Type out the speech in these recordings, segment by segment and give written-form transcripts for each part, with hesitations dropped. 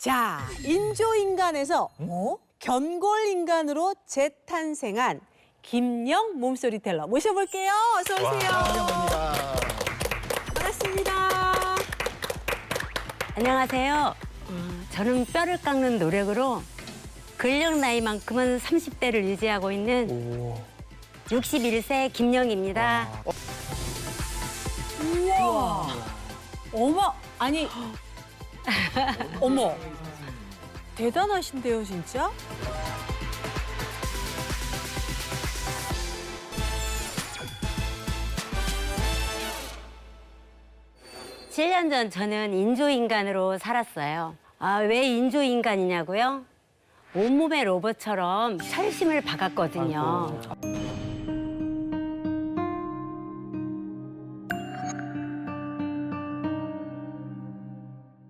자, 인조인간에서 견골인간으로 재탄생한 김영 몸소리 텔러 모셔볼게요. 어서 오세요. 반갑습니다. 안녕하세요. 저는 뼈를 깎는 노력으로 근력 나이만큼은 30대를 유지하고 있는 61세 김영입니다. 우와. 어머, 아니. 어머. 대단하신데요, 진짜? 칠 년 전 저는 인조인간으로 살았어요. 왜 인조인간이냐고요? 온몸의 로봇처럼 철심을 박았거든요.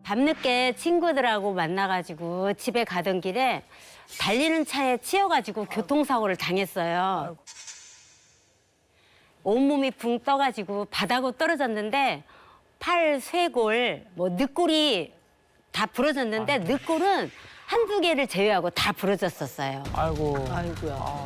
밤늦게 친구들하고 만나가지고 집에 가던 길에 달리는 차에 치여가지고 교통사고를 당했어요. 온몸이 붕 떠가지고 바닥으로 떨어졌는데 팔, 쇄골, 늑골이 다 부러졌는데 늑골은 한두 개를 제외하고 다 부러졌었어요. 아이고. 아이고야.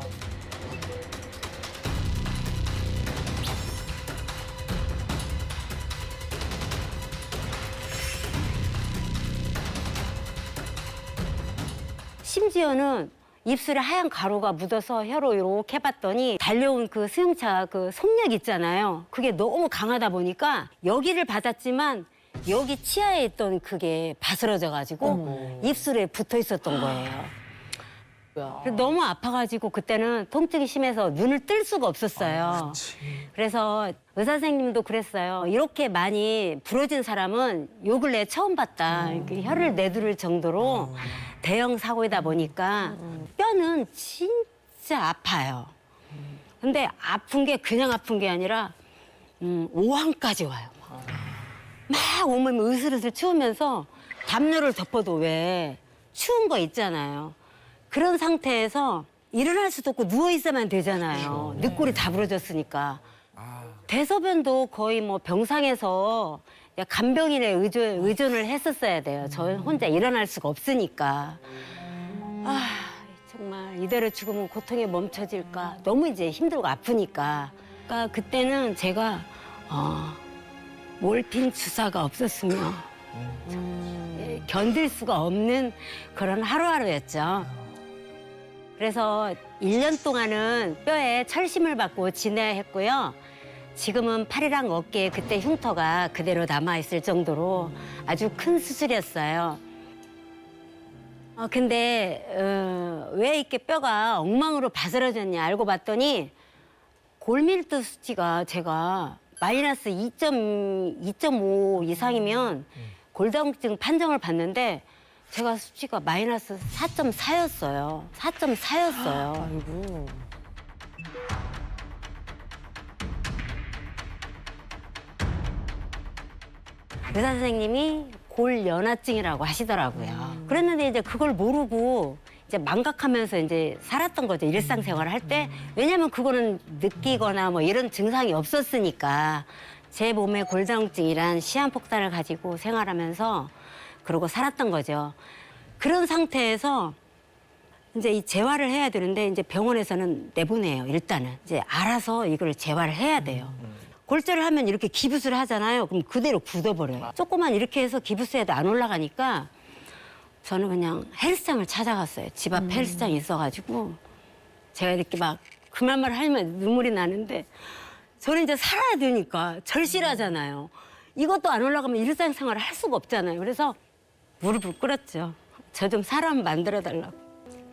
심지어는 입술에 하얀 가루가 묻어서 혀로 이렇게 해봤더니 달려온 그 승용차 그 속력 있잖아요. 그게 너무 강하다 보니까 여기를 받았지만 여기 치아에 있던 그게 바스러져가지고 입술에 붙어 있었던 거예요. 그래서 너무 아파가지고 그때는 통증이 심해서 눈을 뜰 수가 없었어요. 그래서 의사 선생님도 그랬어요. 이렇게 많이 부러진 사람은 요 근래 처음 봤다. 이렇게 혀를 내두를 정도로 대형 사고이다 보니까 뼈는 진짜 아파요. 근데 아픈 게 그냥 아픈 게 아니라 오한까지 와요. 막 온몸이 으슬으슬 추우면서 담요를 덮어도 왜 추운 거 있잖아요. 그런 상태에서 일어날 수도 없고 누워 있어만 되잖아요. 늑골이 다 부러졌으니까. 대소변도 거의 병상에서 간병인에 의존을 했었어야 돼요. 저 혼자 일어날 수가 없으니까. 정말 이대로 죽으면 고통이 멈춰질까. 너무 이제 힘들고 아프니까. 그러니까 그때는 제가 몰핀 주사가 없었으면 견딜 수가 없는 그런 하루하루였죠. 그래서 1년 동안은 뼈에 철심을 받고 지내야 했고요. 지금은 팔이랑 어깨에 그때 흉터가 그대로 남아있을 정도로 아주 큰 수술이었어요. 근데 왜 이렇게 뼈가 엉망으로 바스러졌냐 알고 봤더니 골밀도 수치가 제가 마이너스 2.5 이상이면 골다공증 판정을 받는데 제가 수치가 마이너스 4.4였어요. 4.4였어요. 아이고. 의사 선생님이 골연화증이라고 하시더라고요. 그랬는데 이제 그걸 모르고 이제 망각하면서 이제 살았던 거죠. 일상생활을 할 때. 왜냐면 그거는 느끼거나 이런 증상이 없었으니까. 제 몸에 골다공증이란 시한폭탄을 가지고 생활하면서 그러고 살았던 거죠. 그런 상태에서 이제 이 재활을 해야 되는데 이제 병원에서는 내보내요. 일단은 이제 알아서 이걸 재활을 해야 돼요. 골절을 하면 이렇게 기부스를 하잖아요. 그럼 그대로 굳어버려요. 조금만 이렇게 해서 기부스에도 안 올라가니까 저는 그냥 헬스장을 찾아갔어요. 집 앞 헬스장이 있어가지고 제가 이렇게 막 그만 말 하면 눈물이 나는데 저는 이제 살아야 되니까 절실하잖아요. 이것도 안 올라가면 일상생활을 할 수가 없잖아요. 그래서 무릎을 꿇었죠. 저 좀 사람 만들어달라고.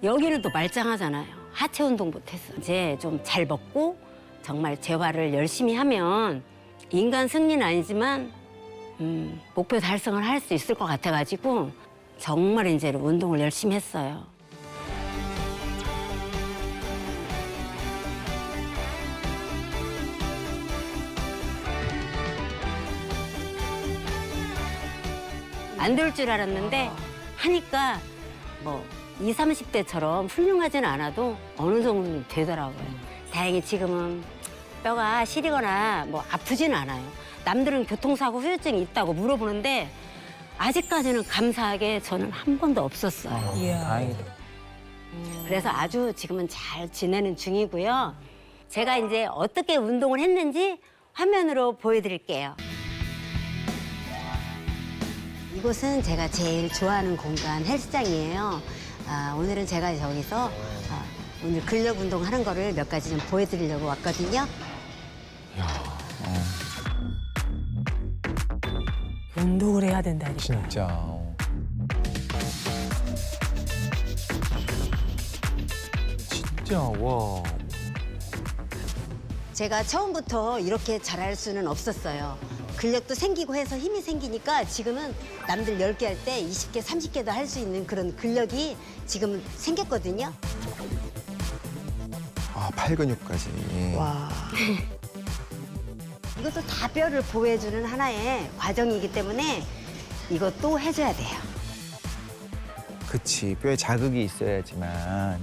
여기는 또 말짱하잖아요. 하체 운동 못했어. 이제 좀 잘 먹고 정말 재활을 열심히 하면 인간 승리는 아니지만 목표 달성을 할 수 있을 것 같아가지고 정말 이제 운동을 열심히 했어요. 안 될 줄 알았는데 하니까 20, 30대처럼 훌륭하지는 않아도 어느 정도는 되더라고요. 다행히 지금은 뼈가 시리거나 아프지는 않아요. 남들은 교통사고 후유증이 있다고 물어보는데 아직까지는 감사하게 저는 한 번도 없었어요. 이야. 다행이다. 그래서 아주 지금은 잘 지내는 중이고요. 제가 이제 어떻게 운동을 했는지 화면으로 보여드릴게요. 이곳은 제가 제일 좋아하는 공간 헬스장이에요. 오늘은 제가 저기서 오늘 근력 운동하는 거를 몇 가지 좀 보여드리려고 왔거든요. 운동을 해야 된다니까. 진짜. 진짜 와. 제가 처음부터 이렇게 잘할 수는 없었어요. 근력도 생기고 해서 힘이 생기니까 지금은 남들 10개 할 때 20개, 30개도 할 수 있는 그런 근력이 지금 생겼거든요. 아, 팔 근육까지. 와. 이것도 다 뼈를 보호해주는 하나의 과정이기 때문에 이것도 해줘야 돼요. 그치, 뼈에 자극이 있어야지만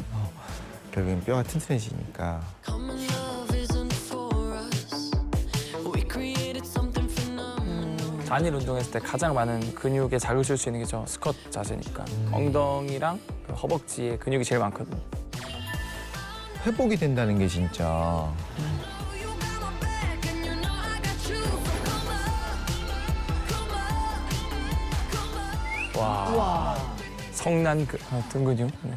결국엔 뼈가 튼튼해지니까. Common love isn't for us. We created something phenomenal. 단일 운동했을 때 가장 많은 근육에 자극을 줄 수 있는 게 저 스쿼트 자세니까 엉덩이랑 그 허벅지에 근육이 제일 많거든요. 회복이 된다는 게 진짜. You got my back and you know I got you. So come on. 와. 성난 등 근육. 네.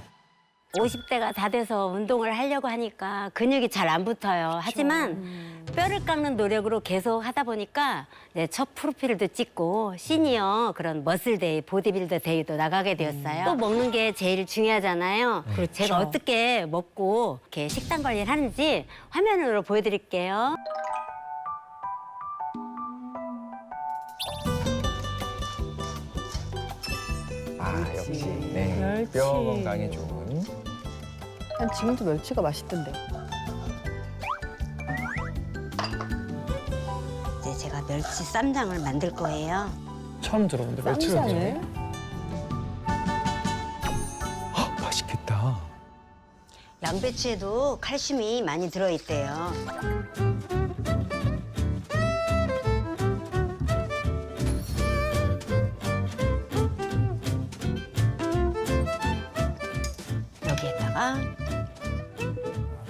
50대가 다 돼서 운동을 하려고 하니까 근육이 잘 안 붙어요. 하지만 뼈를 깎는 노력으로 계속 하다 보니까 이제 첫 프로필도 찍고 시니어 그런 머슬데이, 보디빌더 데이도 나가게 되었어요. 또 먹는 게 제일 중요하잖아요. 그렇죠. 제가 어떻게 먹고 이렇게 식단 관리를 하는지 화면으로 보여드릴게요. 아, 역시. 네. 멸치. 뼈 건강에 좋은. 난 지금도 멸치가 맛있던데. 이제 제가 멸치 쌈장을 만들 거예요. 처음 들어본데 멸치를 쌈장을? 헉, 맛있겠다. 양배추에도 칼슘이 많이 들어있대요. 여기에다가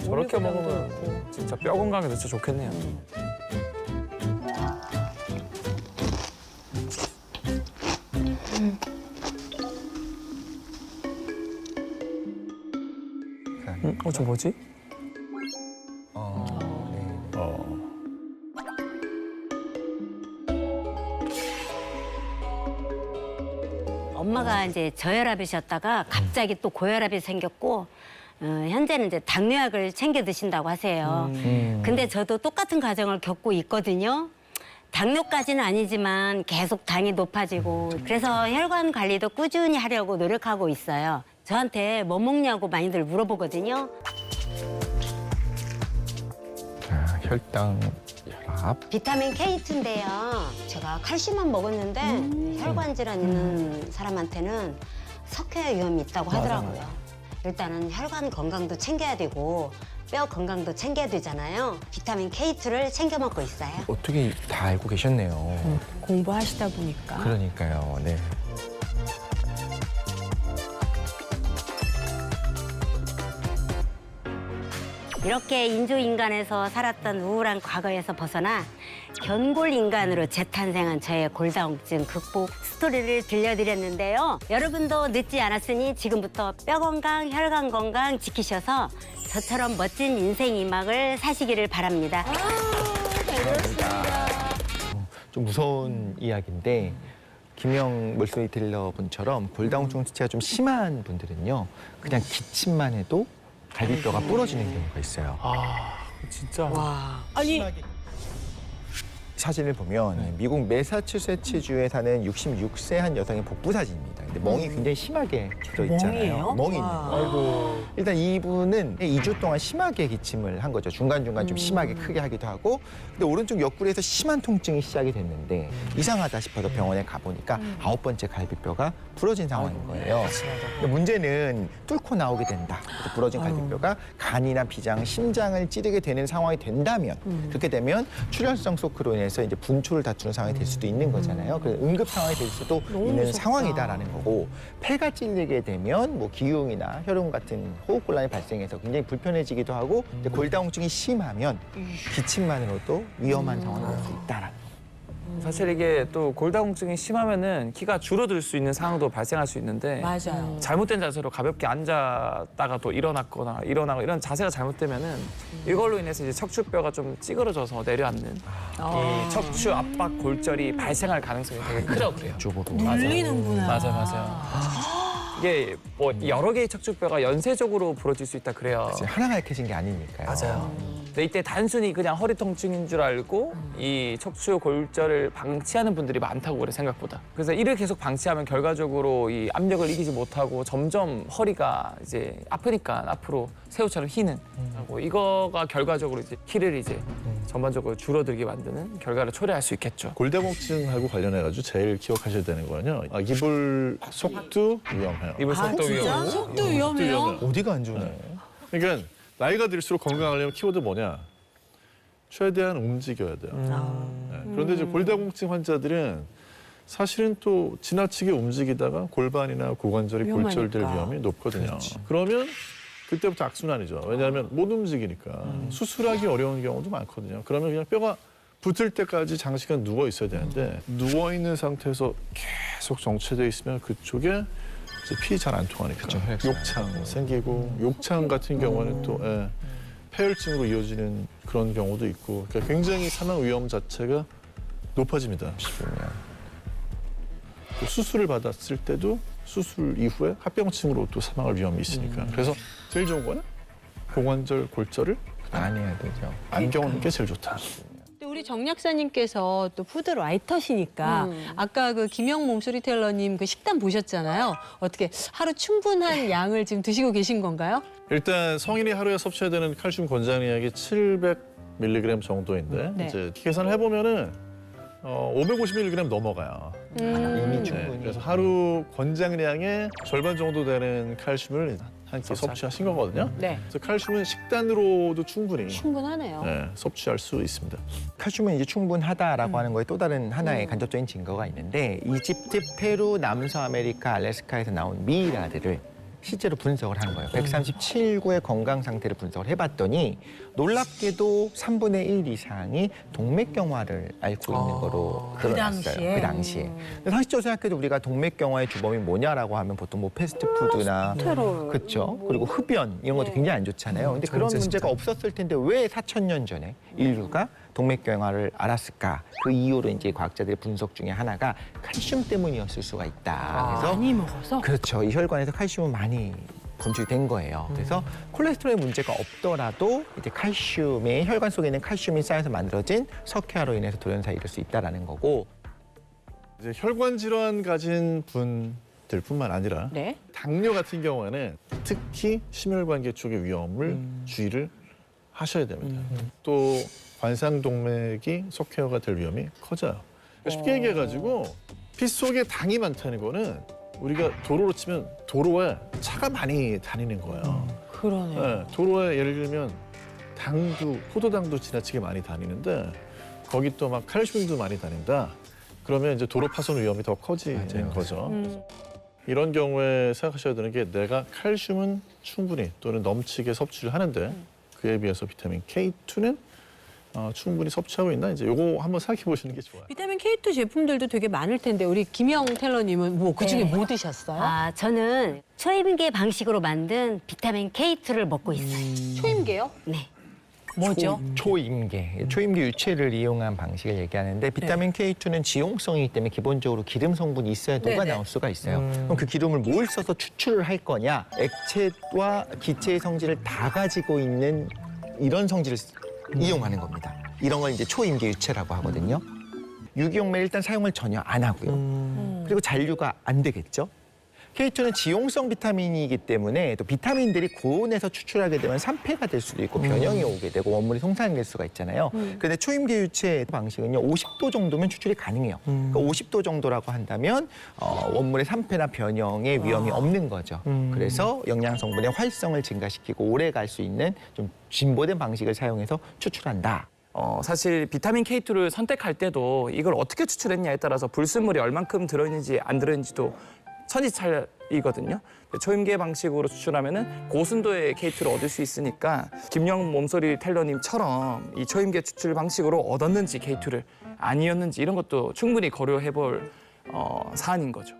저렇게 먹으면 진짜 뼈 건강에 진짜 좋겠네요. 저 뭐지? 네. 엄마가 이제 저혈압이셨다가 갑자기 또 고혈압이 생겼고 현재는 이제 당뇨약을 챙겨 드신다고 하세요. 근데 저도 똑같은 과정을 겪고 있거든요. 당뇨까지는 아니지만 계속 당이 높아지고 그래서 혈관 관리도 꾸준히 하려고 노력하고 있어요. 저한테 뭐 먹냐고 많이들 물어보거든요. 자, 혈당, 혈압. 비타민 K2인데요. 제가 칼슘만 먹었는데 혈관 질환 있는 사람한테는 석회 위험이 있다고 하더라고요. 일단은 혈관 건강도 챙겨야 되고 뼈 건강도 챙겨야 되잖아요. 비타민 K2를 챙겨 먹고 있어요. 어떻게 다 알고 계셨네요. 공부하시다 보니까. 그러니까요, 네. 이렇게 인조인간에서 살았던 우울한 과거에서 벗어나 견골인간으로 재탄생한 저의 골다공증 극복 스토리를 들려드렸는데요. 여러분도 늦지 않았으니 지금부터 뼈 건강, 혈관 건강 지키셔서 저처럼 멋진 인생 이막을 사시기를 바랍니다. 좀 무서운 이야기인데 김영 물소리 딜러분처럼 골다공증 수치가 좀 심한 분들은요. 그냥 기침만 해도 갈비뼈가 부러지는 경우가 있어요. 아, 진짜. 와. 아니, 사진을 보면 미국 매사추세츠주에 사는 66세 한 여성의 복부 사진입니다. 근데 멍이 굉장히 심하게 들어있잖아요. 멍이에요? 멍이 있는 와. 거예요. 아이고. 일단 이분은 2주 동안 심하게 기침을 한 거죠. 중간중간 좀 심하게 크게 하기도 하고. 근데 오른쪽 옆구리에서 심한 통증이 시작이 됐는데 이상하다 싶어서 병원에 가보니까 9번째 갈비뼈가 부러진 상황인 거예요. 근데 문제는 뚫고 나오게 된다. 그래서 부러진 갈비뼈가 간이나 비장, 심장을 찌르게 되는 상황이 된다면 그렇게 되면 출혈성 쇼크로 인해서 인해서 이제 분초를 다투는 상황이 될 수도 있는 거잖아요. 그래서 응급 상황이 될 수도 있는 무섭다. 상황이다라는 거고, 폐가 찔리게 되면 뭐 기흉이나 혈흔 같은 호흡곤란이 발생해서 굉장히 불편해지기도 하고, 이제 골다공증이 심하면 기침만으로도 위험한 상황이 될 수 있다라는. 사실 이게 또 골다공증이 심하면은 키가 줄어들 수 있는 상황도 발생할 수 있는데 맞아요. 잘못된 자세로 가볍게 앉았다가 또 일어났거나 일어나고 이런 자세가 잘못되면은 이걸로 인해서 이제 척추뼈가 좀 찌그러져서 내려앉는 이 척추 압박 골절이 발생할 가능성이 되게 크다고 그래요. 쪽으로. 눌리는구나. 맞아요. 이게 뭐 여러 개의 척추뼈가 연쇄적으로 부러질 수 있다 그래요. 이제 하나가 약해진 게 아니니까요. 맞아요. 근데 이때 단순히 그냥 허리 통증인 줄 알고 이 척추 골절을 방치하는 분들이 많다고 그래 생각보다. 그래서 이를 계속 방치하면 결과적으로 이 압력을 이기지 못하고 점점 허리가 이제 아프니까 앞으로 새우처럼 휘는 하고 이거가 결과적으로 이제 키를 이제 전반적으로 줄어들게 만드는 결과를 초래할 수 있겠죠. 골다공증하고 관련해가지고 제일 기억하셔야 되는 거는요. 이불 속도 위험해요. 이불 속도 위험. 속도 위험해요? 어디가 안 좋나요? 그러니까 나이가 들수록 건강하려면 키워드 뭐냐? 최대한 움직여야 돼요. 네. 그런데 이제 골다공증 환자들은 사실은 또 지나치게 움직이다가 골반이나 고관절이 위험하니까. 골절될 위험이 높거든요. 그러면 그때부터 악순환이죠. 왜냐하면 못 움직이니까 수술하기 어려운 경우도 많거든요. 그러면 그냥 뼈가 붙을 때까지 장시간 누워 있어야 되는데 누워 있는 상태에서 계속 정체돼 있으면 그쪽에 피 잘 안 통하니까 욕창 생기고 욕창 같은 경우는 또 폐혈증으로 이어지는 그런 경우도 있고 그러니까 굉장히 사망 위험 자체가 높아집니다. 또 수술을 받았을 때도 수술 이후에 합병증으로 또 사망할 위험이 있으니까 그래서 제일 좋은 거는 고관절 골절을 안 해야 되죠. 안 겪는 게 제일 좋다. 근데 우리 정 약사님께서 또 푸드 라이터시니까 아까 그 김영 몸소리 텔러님 그 식단 보셨잖아요. 어떻게 하루 충분한 양을 지금 드시고 계신 건가요? 일단 성인이 하루에 섭취해야 되는 칼슘 권장량이 700mg 정도인데 네. 이제 계산을 해보면은 550mg 넘어가요. 이미 네, 충분히. 그래서 하루 권장량의 절반 정도 되는 칼슘을 한 끼 섭취하신 거거든요. 네. 그래서 칼슘은 식단으로도 충분히 충분하네요. 섭취할 수 있습니다. 칼슘은 이제 충분하다라고 하는 거에 또 다른 하나의 간접적인 증거가 있는데 이집트, 페루, 남서아메리카, 알래스카에서 나온 미이라들을 실제로 분석을 한 거예요. 137구의 건강 상태를 분석을 해봤더니 놀랍게도 3분의 1 이상이 동맥경화를 앓고 있는 거로 드러났어요. 당시에? 그 당시에. 근데 상식적으로 생각해도 우리가 동맥경화의 주범이 뭐냐라고 하면 보통 뭐 패스트푸드나 그렇죠. 그리고 흡연 이런 것도 굉장히 안 좋잖아요. 근데 그런 문제가 없었을 텐데 왜 4,000년 전에 인류가 동맥경화를 앓았을까? 그 이유로 이제 과학자들의 분석 중에 하나가 칼슘 때문이었을 수가 있다. 그래서 많이 먹어서? 그렇죠. 이 혈관에서 칼슘은 많이 검출이 된 거예요. 그래서 콜레스테롤에 문제가 없더라도 이제 칼슘이 혈관 속에 있는 칼슘이 쌓여서 만들어진 석회화로 인해서 돌연사에 이를 수 있다라는 거고. 이제 혈관 질환 가진 분들뿐만 아니라 네. 당뇨 같은 경우에는 특히 심혈관계 쪽의 위험을 주의를 하셔야 됩니다. 또 관상동맥이 석회화가 될 위험이 커져요. 그러니까 쉽게 얘기해가지고 피 속에 당이 많다는 거는 우리가 도로로 치면 도로에 차가 많이 다니는 거예요. 그러네. 네, 도로에 예를 들면 당도, 포도당도 지나치게 많이 다니는데 거기 또 막 칼슘도 많이 다닌다. 그러면 이제 도로 파손 위험이 더 커지는 맞아요. 거죠. 이런 경우에 생각하셔야 되는 게 내가 칼슘은 충분히 또는 넘치게 섭취를 하는데 그에 비해서 비타민 K2는 충분히 섭취하고 있나 이제 요거 한번 생각해 보시는 게 좋아요. 비타민 K2 제품들도 되게 많을 텐데 우리 김영 텔러님은 뭐 그중에 네. 뭐 드셨어요? 저는 초임계 방식으로 만든 비타민 K2를 먹고 있어요. 초임계요? 네. 뭐죠? 초임계, 초임계 유체를 이용한 방식을 얘기하는데 비타민 K2는 지용성이기 때문에 기본적으로 기름 성분이 있어야 녹아 네네. 나올 수가 있어요. 그럼 그 기름을 뭘 써서 추출을 할 거냐? 액체와 기체의 성질을 다 가지고 있는 이런 성질을 이용하는 겁니다. 이런 걸 이제 초임계 유체라고 하거든요. 유기용맥 일단 사용을 전혀 안 하고요. 그리고 잔류가 안 되겠죠. K2는 지용성 비타민이기 때문에 또 비타민들이 고온에서 추출하게 되면 산패가 될 수도 있고 변형이 오게 되고 원물이 송산될 수가 있잖아요. 그런데 초임계 유체 방식은요 50도 정도면 추출이 가능해요. 그러니까 50도 정도라고 한다면 원물의 산패나 변형의 위험이 없는 거죠. 그래서 영양 성분의 활성을 증가시키고 오래 갈 수 있는 좀 진보된 방식을 사용해서 추출한다. 사실 비타민 K2를 선택할 때도 이걸 어떻게 추출했냐에 따라서 불순물이 얼만큼 들어있는지 안 들어있는지도 천지차이거든요. 초임계 방식으로 추출하면은 고순도의 K2를 얻을 수 있으니까 김영 몸소리 텔러님처럼 이 초임계 추출 방식으로 얻었는지 K2를 아니었는지 이런 것도 충분히 고려해볼 사안인 거죠.